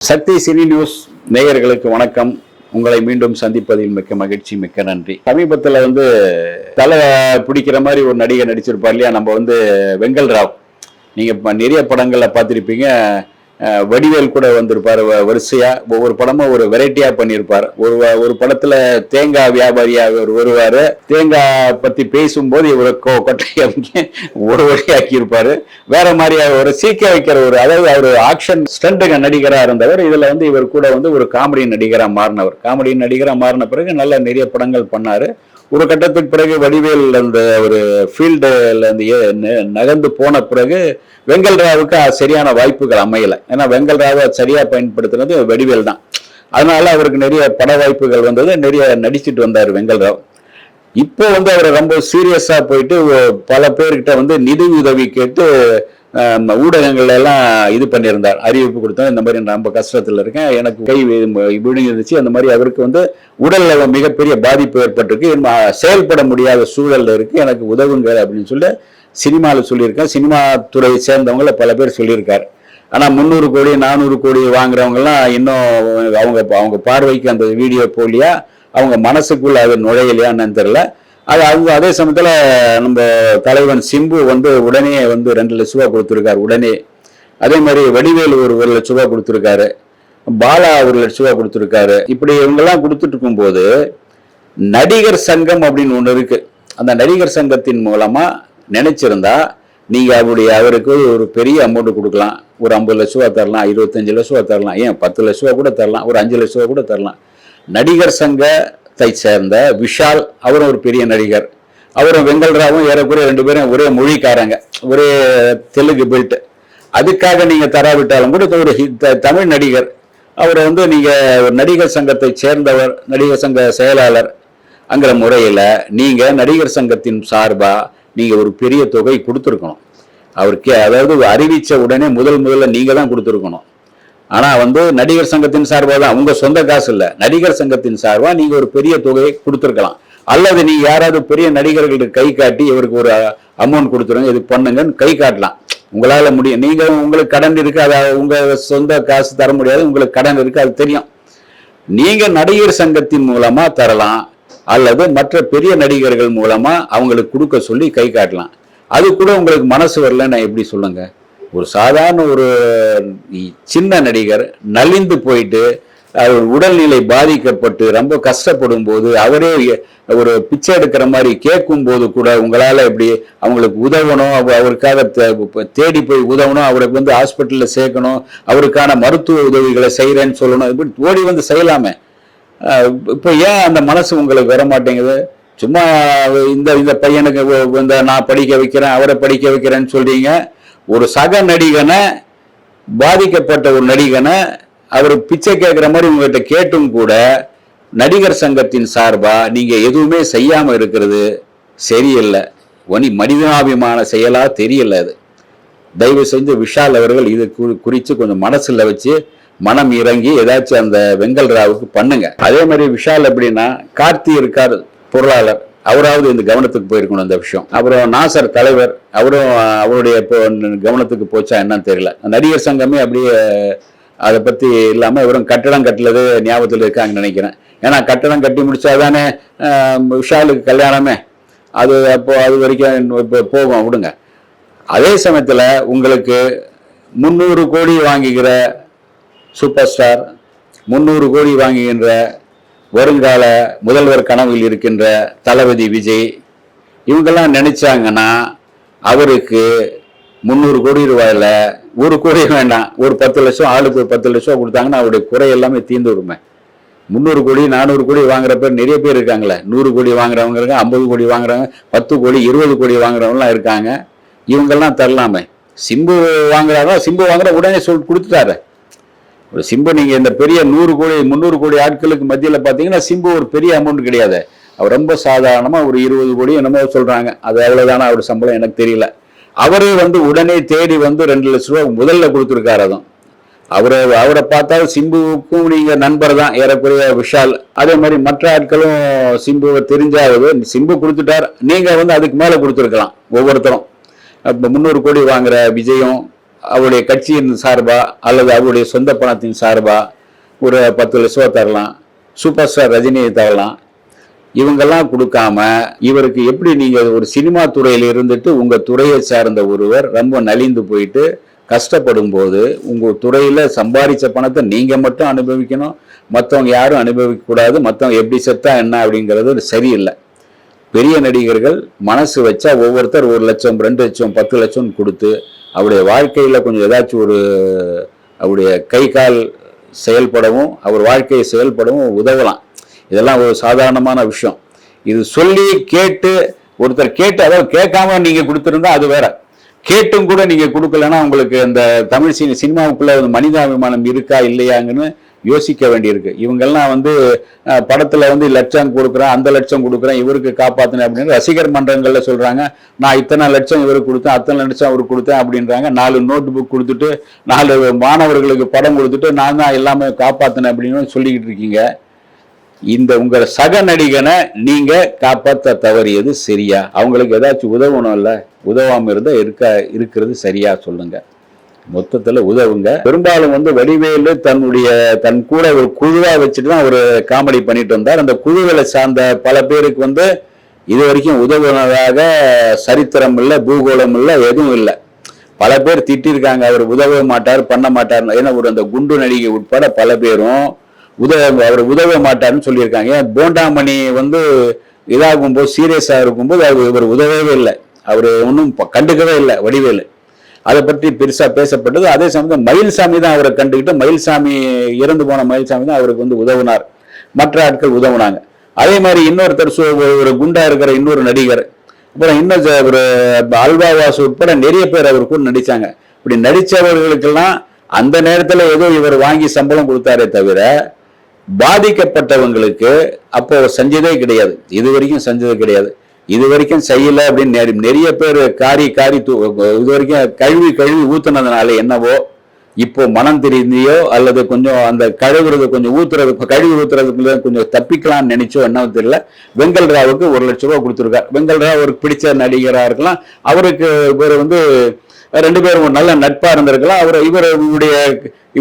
சக்தி cine news நேயர்களுக்கு வணக்கம். உங்களை மீண்டும் சந்திப்பதில் மிக்க மகிழ்ச்சி, மிக்க நன்றி. சமீபத்தில் தலை பிடிக்கிற மாதிரி ஒரு நடிகர் நடிச்சிருப்பார் இல்லையா, நம்ம வெங்கல் ராவ். நீங்க நிறைய படங்கள்ல பார்த்திருப்பீங்க. வடிவேல் கூட வந்திருப்பார். வரிசையா ஒவ்வொரு படமும் ஒரு வெரைட்டியா பண்ணியிருப்பார். ஒரு படத்துல தேங்காய் வியாபாரியா வருவாரு. தேங்காய் பத்தி பேசும்போது இவரை கொட்டையை ஒரு வழியாக்கி இருப்பாரு. வேற மாதிரியா ஒரு சீக்க வைக்கிற அதாவது அவர் ஆக்ஷன் ஸ்டண்ட் நடிகரா இருந்தவர். இதுல இவர் கூட ஒரு காமெடி நடிகரா மாறினவர். காமெடி நடிகரா மாறின பிறகு நல்ல நிறைய படங்கள் பண்ணாரு. ஒரு கட்டத்துக்கு பிறகு வடிவேல் ஒரு ஃபீல்டுல நகர்ந்து போன பிறகு வெங்கல் ராவுக்கு சரியான வாய்ப்புகள் அமையல. ஏன்னா வெங்கல் ராவை சரியா பயன்படுத்தினது வடிவேல் தான். அதனால அவருக்கு நிறைய பட வாய்ப்புகள் வந்தது. நிறைய நடிச்சுட்டு வந்தார் வெங்கல் ராவ். இப்போ அவர் ரொம்ப சீரியஸா போயிட்டு பல பேர்கிட்ட நிதி உதவி கேட்டு ஊடகங்கள்ல எல்லாம் இது பண்ணியிருந்தார். அறிவிப்பு கொடுத்தோம், இந்த மாதிரி நான் ரொம்ப கஷ்டத்துல இருக்கேன், எனக்கு கை விழுந்துச்சு, அந்த மாதிரி அவருக்கு உடல்ல மிகப்பெரிய பாதிப்பு ஏற்பட்டிருக்கு, செயல்பட முடியாத சூழல்ல இருக்கு, எனக்கு உதவுங்க அப்படின்னு சொல்லி சினிமாவில் சொல்லியிருக்கேன். சினிமா துறையை சேர்ந்தவங்கள பல பேர் சொல்லியிருக்காரு. ஆனா 300 கோடி 400 கோடி வாங்குறவங்க எல்லாம் இன்னும் அவங்க பார்வைக்கு அந்த வீடியோ போலியா, அவங்க மனசுக்குள்ள அது நுழையலையான்னு தெரியல. அதே சமயத்துல நம்ம தலைவன் சிம்பு உடனே 2 லட்ச ரூபா கொடுத்துருக்காரு உடனே. அதே மாதிரி வடிவேலு 1 லட்ச ரூபா கொடுத்துருக்காரு. பாலா 1 லட்ச ரூபா கொடுத்துருக்காரு. இப்படி இவங்கெல்லாம் கொடுத்துட்டு இருக்கும் போது நடிகர் சங்கம் அப்படின்னு ஒண்ணு இருக்கு. அந்த நடிகர் சங்கத்தின் மூலமா நினைச்சிருந்தா நீங்க அவருக்கு ஒரு பெரிய அமௌண்ட் கொடுக்கலாம். ஒரு 50 லட்ச ரூபா தரலாம், 25 லட்ச ரூபா தரலாம், ஏன் 10 லட்ச ரூபா கூட தரலாம், ஒரு 5 லட்ச ரூபா கூட தரலாம். நடிகர் சங்கத்தை சேர்ந்த விஷால், அவரும் ஒரு பெரிய நடிகர். அவரும் வெங்கல் ராவும் ஏறக்குறைய 2 பேரும் ஒரே மொழிக்காரங்க, ஒரே தெலுங்கு பெல்ட். அதுக்காக நீங்க தராவிட்டாலும் கூட ஒரு தமிழ் நடிகர், அவர் நீங்க நடிகர் சங்கத்தை சேர்ந்தவர், நடிகர் சங்க செயலாளர் அங்கிற முறையில நீங்க நடிகர் சங்கத்தின் சார்பா நீங்க ஒரு பெரிய தொகை கொடுத்துருக்கணும் அவருக்கு. அதாவது அறிவிச்ச உடனே முதல்ல நீங்க தான் கொடுத்துருக்கணும். ஆனா நடிகர் சங்கத்தின் சார்பா தான், உங்க சொந்த காசு இல்ல, நடிகர் சங்கத்தின் சார்பா நீங்க ஒரு பெரிய தொகையை கொடுத்துருக்கலாம். அல்லது நீங்க யாராவது பெரிய நடிகர்களுக்கு கை காட்டி இவருக்கு ஒரு அமௌண்ட் கொடுத்துருங்க, இது பண்ணுங்கன்னு கை காட்டலாம். உங்களால முடியும். நீங்க உங்களுக்கு கடன் இருக்கு, அதை உங்க சொந்த காசு தர முடியாது, உங்களுக்கு கடன் இருக்கு, அது தெரியும். நீங்க நடிகர் சங்கத்தின் மூலமா தரலாம், அல்லது மற்ற பெரிய நடிகர்கள் மூலமா அவங்களுக்கு கொடுக்க சொல்லி கை காட்டலாம். அது கூட உங்களுக்கு மனசு வரல, நான் எப்படி சொல்லுங்க. ஒரு சாதாரண ஒரு சின்ன நடிகர் நலிந்து போயிட்டு அவர் உடல்நிலை பாதிக்கப்பட்டு ரொம்ப கஷ்டப்படும் போது அவரே ஒரு பிச்சை எடுக்கிற மாதிரி கேட்கும் போது கூட உங்களால எப்படி அவங்களுக்கு உதவணும், அவருக்காக தேடி போய் உதவணும், அவருக்கு ஹாஸ்பிட்டல்ல சேர்க்கணும், அவருக்கான மருத்துவ உதவிகளை செய்யறேன்னு சொல்லணும், இப்படி ஓடி செய்யலாமே. இப்போ ஏன் அந்த மனசு உங்களுக்கு வர மாட்டேங்குது? சும்மா இந்த பையனுக்கு நான் படிக்க வைக்கிறேன், அவரை படிக்க வைக்கிறேன்னு சொல்றீங்க. ஒரு சக நடிகனை, பாதிக்கப்பட்ட ஒரு நடிகனை அவர் பிச்சை கேட்கிற மாதிரி உங்ககிட்ட கேட்டும் கூட நடிகர் சங்கத்தின் சார்பா நீங்க எதுவுமே செய்யாம இருக்கிறது சரியில்லை. மனிதாபிமான செயலா தெரியல. அது தயவு செஞ்சு விஷால் அவர்கள் இது குறித்து கொஞ்சம் மனசுல வச்சு மனம் இறங்கி ஏதாச்சும் அந்த வெங்கல் ராவுக்கு பண்ணுங்க. அதே மாதிரி விஷால் எப்படின்னா, கார்த்தி இருக்கார் பொருளாளர், அவராவது இந்த கவனத்துக்கு போயிருக்கணும் இந்த விஷயம். அப்புறம் நாசர் தலைவர், அவரும் அவருடைய கவனத்துக்கு போச்சா என்னன்னு தெரியல. நடிகர் சங்கமே அப்படியே அதை பத்தி இல்லாம இவரும் கட்டடம் கட்டுறது ஞாபகத்தில் இருக்காங்கன்னு நினைக்கிறேன். ஏன்னா கட்டடம் கட்டி முடிச்சாதானே விஷாலுக்கு கல்யாணமே. அது வரைக்கும் போகும், விடுங்க. அதே சமயத்துல உங்களுக்கு 300 கோடி வாங்குகிற சூப்பர் ஸ்டார், 300 கோடி வாங்குகின்ற வருங்கால முதல்வர் கனவில் இருக்கின்ற தளபதி விஜய், இவங்கெல்லாம் நினைச்சாங்கன்னா அவருக்கு 300 கோடி ரூபாயில 1 கோடி வேண்டாம், ஒரு 10 லட்சம், ஆளுக்கு ஒரு 10 லட்சம் கொடுத்தாங்கன்னா அவருடைய குறை எல்லாமே தீர்ந்து விடுமே. 300 கோடி 400 கோடி வாங்குற பேர் நிறைய பேர் இருக்காங்களே. 100 கோடி வாங்குறவங்க இருக்காங்க, 50 கோடி வாங்குறவங்க, 10 கோடி 20 கோடி வாங்குறவங்கலாம் இருக்காங்க. இவங்கெல்லாம் தரலாமே. சிம்பு வாங்குறாரோ, சிம்பு வாங்குற உடனே கொடுத்துட்டாரு. ஒரு சிம்பு நீங்க இந்த பெரிய 100 கோடி 300 கோடி ஆட்களுக்கு மத்தியில பாத்தீங்கன்னா சிம்பு ஒரு பெரிய அமௌண்ட் கிடையாது. அவர் ரொம்ப சாதாரணமா ஒரு 20 கோடி என்னமோ சொல்றாங்க. அது எவ்வளவுதானா அவர் சம்பளம் எனக்கு தெரியல. அவரே உடனே தேடி 2 லட்ச ரூபா முதல்ல கொடுத்துருக்காரு. அதுவும் அவரை பார்த்தாலும் சிம்புவுக்கும் நீங்க நண்பர் தான் ஏறக்குறைய விஷால். அதே மாதிரி மற்ற ஆட்களும் சிம்புவை தெரிஞ்சாவது சிம்பு கொடுத்துட்டார், நீங்க அதுக்கு மேல கொடுத்துருக்கலாம் ஒவ்வொருத்தரும். 300 கோடி வாங்குற விஜயும் அவருடைய கட்சியின் சார்பா அல்லது அவருடைய சொந்த பணத்தின் சார்பா ஒரு 10 லட்சம் தரலாம், சூப்பர் ஸ்டார் ரஜினியை தரலாம். இவங்கெல்லாம் கொடுக்காம இவருக்கு எப்படி நீங்க ஒரு சினிமா துறையில் இருந்துட்டு உங்க துறையை சார்ந்த ஒருவர் ரொம்ப நலிந்து போயிட்டு கஷ்டப்படும் போது உங்க துறையில சம்பாதிச்ச பணத்தை நீங்க மட்டும் அனுபவிக்கணும், மற்றவங்க யாரும் அனுபவிக்க கூடாது, மற்றவங்க எப்படி செத்தா என்ன அப்படிங்கிறது சரியில்லை. பெரிய நடிகர்கள் மனசு வச்சா ஒவ்வொருத்தர் 1 லட்சம் 2 லட்சம் 10 லட்சம் கொடுத்து அவருடைய வாழ்க்கையில கொஞ்சம் ஏதாச்சும் ஒரு அவருடைய கை கால் செயல்படவும் அவர் வாழ்க்கையை செயல்படவும் உதவலாம். இதெல்லாம் ஒரு சாதாரணமான விஷயம். இது சொல்லி கேட்டு ஒருத்தர் கேட்டு அதாவது கேட்காம நீங்க கொடுத்துருந்தா அது வேற. கேட்டும் கூட நீங்க கொடுக்கலன்னா உங்களுக்கு அந்த தமிழ் சினிமாவுக்குள்ள மனிதாபிமானம் இருக்கா இல்லையாங்கன்னு யோசிக்க வேண்டியிருக்கு. இவங்கெல்லாம் படத்துல லட்சம் கொடுக்குறேன், அந்த லட்சம் கொடுக்குறேன், இவருக்கு காப்பாத்தினேன் அப்படின்னு ரசிகர் மன்றங்கள்ல சொல்றாங்க. நான் இத்தனை லட்சம் இவருக்கு கொடுத்தேன், அத்தனை லட்சம் அவருக்கு கொடுத்தேன் அப்படின்றாங்க. 4 நோட் புக் கொடுத்துட்டு 4 மாணவர்களுக்கு படம் கொடுத்துட்டு நான் தான் எல்லாமே காப்பாத்தினேன் அப்படின்னு சொல்லிக்கிட்டு இருக்கீங்க. இந்த உங்க சக நடிகனை நீங்க காப்பாற்ற தவறியது சரியா? அவங்களுக்கு ஏதாச்சும் உதவணும் இல்ல, உதவாம இருந்தா இருக்கிறது சரியா சொல்லுங்க. மொத்தத்துல உதவுங்க. பெரும்பாலும் வடிவேலு தன் கூட ஒரு குழுவா வச்சுட்டு தான் ஒரு காமெடி பண்ணிட்டு வந்தார். அந்த குழுவில சார்ந்த பல பேருக்கு இது வரைக்கும் உதவுனதாக சரித்திரம் இல்லை, பூகோளம் இல்லை, எதுவும் இல்லை. பல பேர் திட்டிருக்காங்க, அவர் உதவ மாட்டார் பண்ண மாட்டார். ஏன்னா அந்த குண்டு நடிகை உட்பட பல பேரும் அவர் உதவ மாட்டார்னு சொல்லியிருக்காங்க. ஏன் போண்டாமணி இதாகும் போது சீரியஸா இருக்கும்போது இவர் உதவவே இல்லை, அவர் ஒன்றும் கண்டுக்கவே இல்லை வடிவேலு. அதை பற்றி பெருசா பேசப்பட்டது. அதே சமயம் மயில்சாமி தான் அவரை கண்டுகிட்டு, மயில்சாமி இறந்து போன மயில்சாமி தான் அவருக்கு உதவுனார், மற்ற ஆட்கள் உதவுனாங்க. அதே மாதிரி இன்னொருத்தர் ஒரு குண்டா இருக்கிற இன்னொரு நடிகர், அப்புறம் இன்னும் ஒரு அல்வாவாசு உட்பட நிறைய பேர் அவர் கூட நடிச்சாங்க. இப்படி நடிச்சவர்களுக்கெல்லாம் அந்த நேரத்துல ஏதோ இவர் வாங்கி சம்பளம் கொடுத்தாரே தவிர பாதிக்கப்பட்டவங்களுக்கு அப்போ செஞ்சதே கிடையாது, இது வரைக்கும் செஞ்சது கிடையாது. இது வரைக்கும் செய்யல அப்படின்னு நிறைய பேர் காரி இது வரைக்கும் கழுவி ஊத்துனதுனால என்னவோ இப்போ மனம் தெரிந்தியோ அல்லது கொஞ்சம் அந்த கழுவுறது கொஞ்சம் கழுவி ஊத்துறதுக்குள்ள கொஞ்சம் தப்பிக்கலாம்னு நினைச்சோ என்ன தெரியல. வெங்கல் ராவுக்கு 1 லட்சம் ரூபாய் கொடுத்துருக்காரு. வெங்கல் ராவ் அவருக்கு பிடிச்ச நடிகராக இருக்கலாம், அவருக்கு இவர் 2 பேரும் ஒரு நல்ல நட்பா இருந்திருக்கலாம்.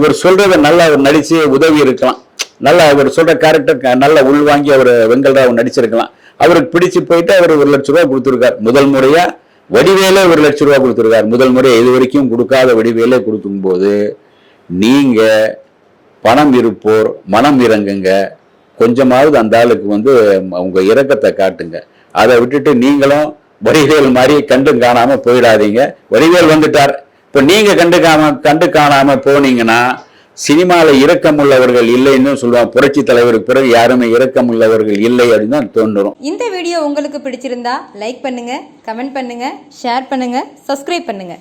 இவர் சொல்றதை நல்லா அவர் நடிச்சு உதவி இருக்கலாம், நல்லா இவர் சொல்ற கேரக்டர் நல்லா உள்வாங்கி அவர் வெங்கல் ராவ் நடிச்சிருக்கலாம். அவருக்கு பிடிச்சு போயிட்டு அவர் 1 லட்சம் ரூபாய் கொடுத்துருக்கார். முதல் முறையா வடிவேலே 1 லட்சம் ரூபாய் கொடுத்துருக்காரு. முதல் முறையா இது வரைக்கும் கொடுக்காத வடிவேலே கொடுக்கும் போது நீங்க பணம் இருப்போர் மனம் இறங்குங்க, கொஞ்சமாவது அந்த ஆளுக்கு உங்க இரக்கத்தை காட்டுங்க. அதை விட்டுட்டு நீங்களும் வடிவேல் மாதிரி கண்டு காணாம போயிடாதீங்க. வடிவேல் வந்துட்டார், இப்ப நீங்க கண்டு காணாம போனீங்கன்னா சினிமால இரக்கம் உள்ளவர்கள் இல்லைன்னு சொல்லுவாங்க. புரட்சி தலைவருக்கு பிறகு யாருமே இரக்கம் உள்ளவர்கள் இல்லை அப்படின்னு தான் தோன்றும். இந்த வீடியோ உங்களுக்கு பிடிச்சிருந்தா லைக் பண்ணுங்க, கமெண்ட் பண்ணுங்க, ஷேர் பண்ணுங்க, சப்ஸ்கிரைப் பண்ணுங்க.